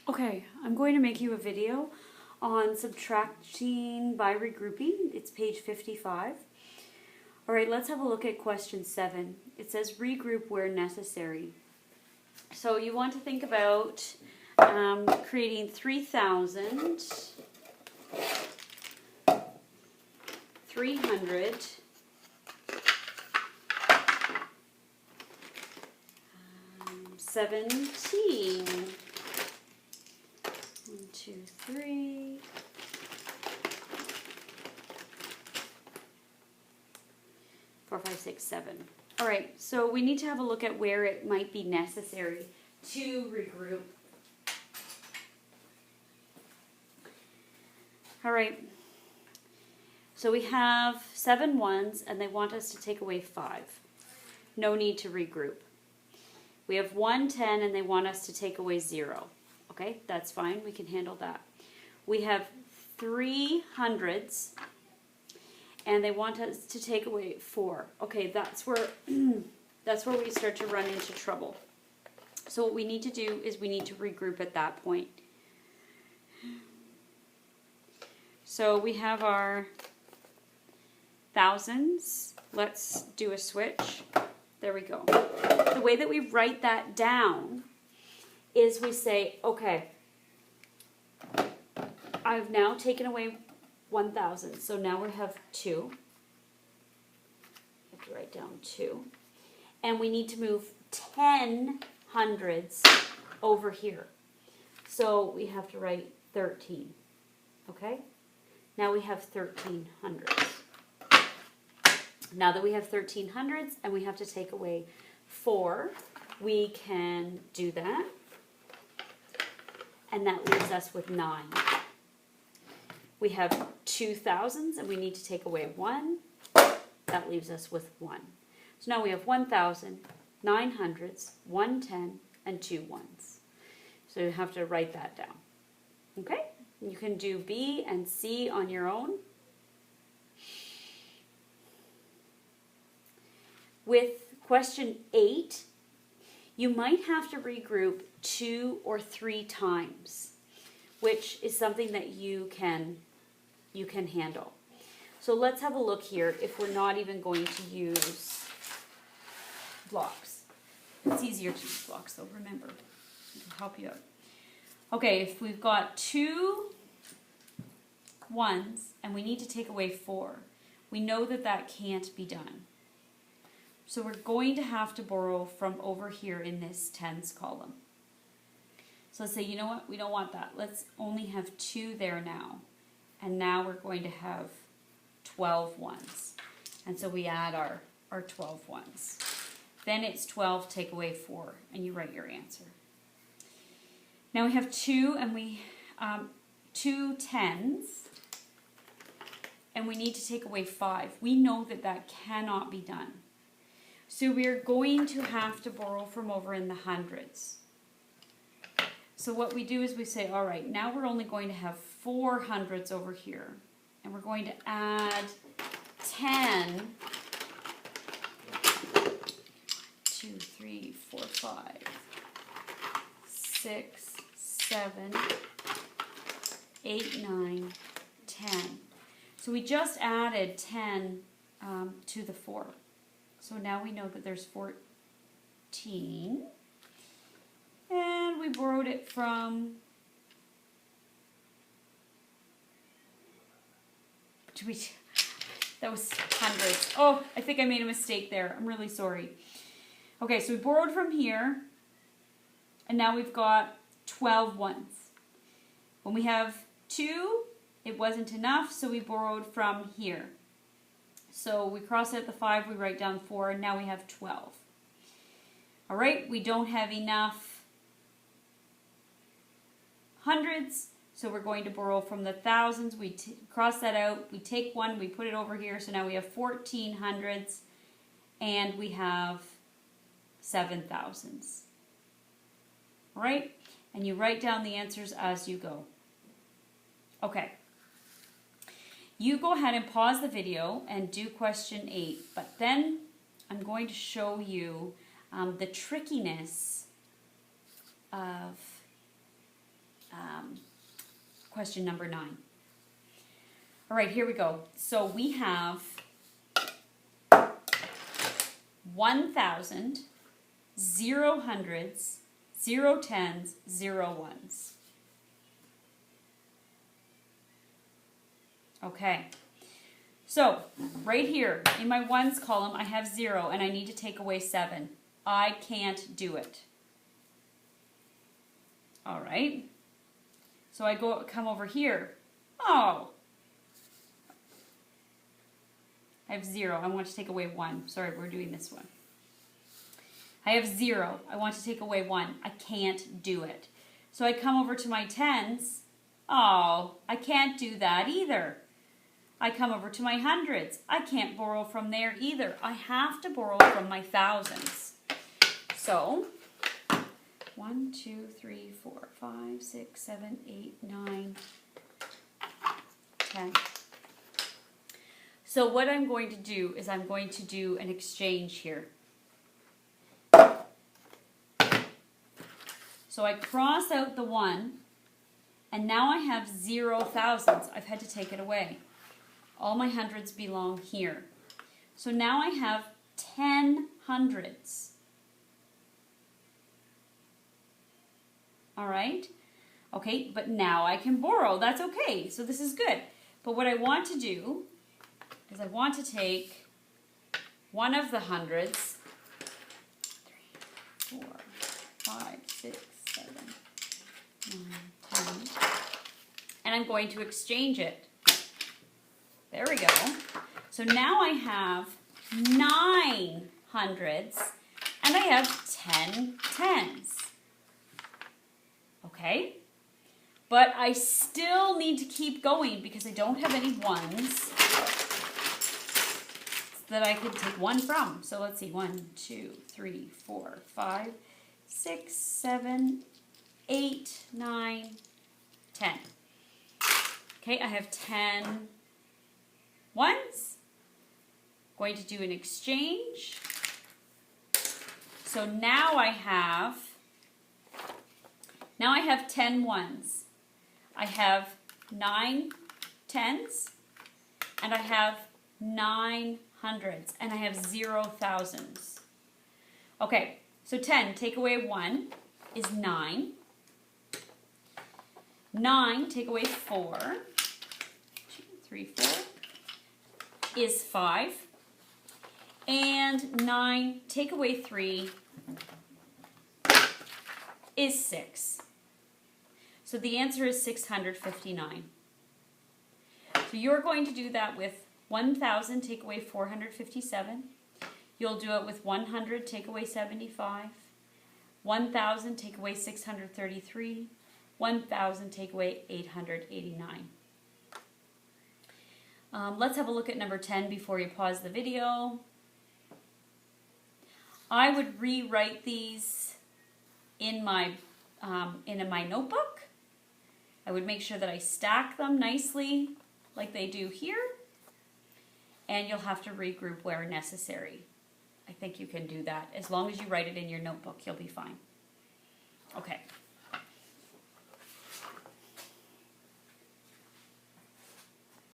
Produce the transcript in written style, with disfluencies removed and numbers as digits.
Okay, I'm going to make you a video on subtracting by regrouping. It's page 55. All right, let's have a look at question 7. It says regroup where necessary. So you want to think about creating 3,000, 300, 17. 1, 2, 3. 4, 5, 6, 7. All right, so we need to have a look at where it might be necessary to regroup. All right, so we have 7 ones and they want us to take away 5. No need to regroup. We have 1 10 and they want us to take away 0. Okay, that's fine, we can handle that. We have 3 hundreds and they want us to take away 4. Okay, that's where we start to run into trouble. So what we need to do is we need to regroup at that point. So we have our thousands. Let's do a switch. There we go. The way that we write that down is we say, okay, I've now taken away 1,000. So now we have 2. I have to write down 2. And we need to move 10 hundreds over here. So we have to write 13. Okay? Now we have 13 hundreds. Now that we have 13 hundreds and we have to take away 4, we can do that. And that leaves us with 9. We have 2 thousands and we need to take away 1. That leaves us with 1. So now we have 1,000, 9 hundreds, 1 10, and 2 ones. So you have to write that down. Okay? You can do B and C on your own. With question 8, you might have to regroup 2 or 3 times, which is something that you can handle. So let's have a look here if we're not even going to use blocks. It's easier to use blocks though, remember. It'll help you out. Okay, if we've got 2 ones and we need to take away 4, we know that that can't be done. So we're going to have to borrow from over here in this tens column. So let's say, you know what, we don't want that. Let's only have 2 there now. And now we're going to have 12 ones. And so we add our 12 ones. Then it's 12 take away 4, and you write your answer. Now we have 2 and 2 tens, and we need to take away 5. We know that that cannot be done. So we're going to have to borrow from over in the hundreds. So what we do is we say, all right, now we're only going to have 4 hundreds over here. And we're going to add 10, 2, 3, 4, 5, 6, 7, 8, 9, 10. So we just added 10 to the 4. So now we know that there's 14. And we borrowed it from, that was hundreds. Oh, I think I made a mistake there. I'm really sorry. Okay, so we borrowed from here, and now we've got 12 ones. When we have 2, it wasn't enough, so we borrowed from here. So we cross out the 5, we write down 4, and now we have 12. All right, we don't have enough hundreds, so we're going to borrow from the thousands. We cross that out, we take 1, we put it over here, so now we have 14 hundreds, and we have 7 thousands. All right, and you write down the answers as you go. Okay. You go ahead and pause the video and do question 8, but then I'm going to show you the trickiness of question number 9. All right, here we go. So we have 1,000, 0 hundreds, 0 tens, 0 ones. Okay, so right here in my ones column, I have 0 and I need to take away 7. I can't do it. All right, so I come over here. Oh, I have 0. I want to take away 1. Sorry, we're doing this one. I have 0. I want to take away 1. I can't do it. So I come over to my tens. Oh, I can't do that either. I come over to my hundreds. I can't borrow from there either. I have to borrow from my thousands. So 1, 2, 3, 4, 5, 6, 7, 8, 9, 10. So what I'm going to do is I'm going to do an exchange here. So I cross out the 1, and now I have 0 thousands. I've had to take it away. All my hundreds belong here. So now I have 10 hundreds. All right? Okay, but now I can borrow. That's okay. So this is good. But what I want to do is I want to take one of the hundreds, 3, 4, 5, 6, 7, 9, 10, and I'm going to exchange it. There we go. So now I have 9 hundreds and I have 10 tens. Okay? But I still need to keep going because I don't have any ones that I could take 1 from. So let's see, 1, 2, 3, 4, 5, 6, 7, 8, 9, 10. Okay, I have 10 ones. Going to do an exchange. So now I have 10 ones. I have 9 tens and I have 9 hundreds and I have 0 thousands. Okay, so 10 take away 1 is 9. 9 take away 4, 2, 3, 4 is 5. And 9 take away 3 is 6. So the answer is 659. So you're going to do that with 1,000 take away 457. You'll do it with 100 take away 75. 1,000 take away 633. 1,000 take away 889. Let's have a look at number 10 before you pause the video. I would rewrite these in my notebook. I would make sure that I stack them nicely like they do here. And you'll have to regroup where necessary. I think you can do that. As long as you write it in your notebook, you'll be fine. Okay.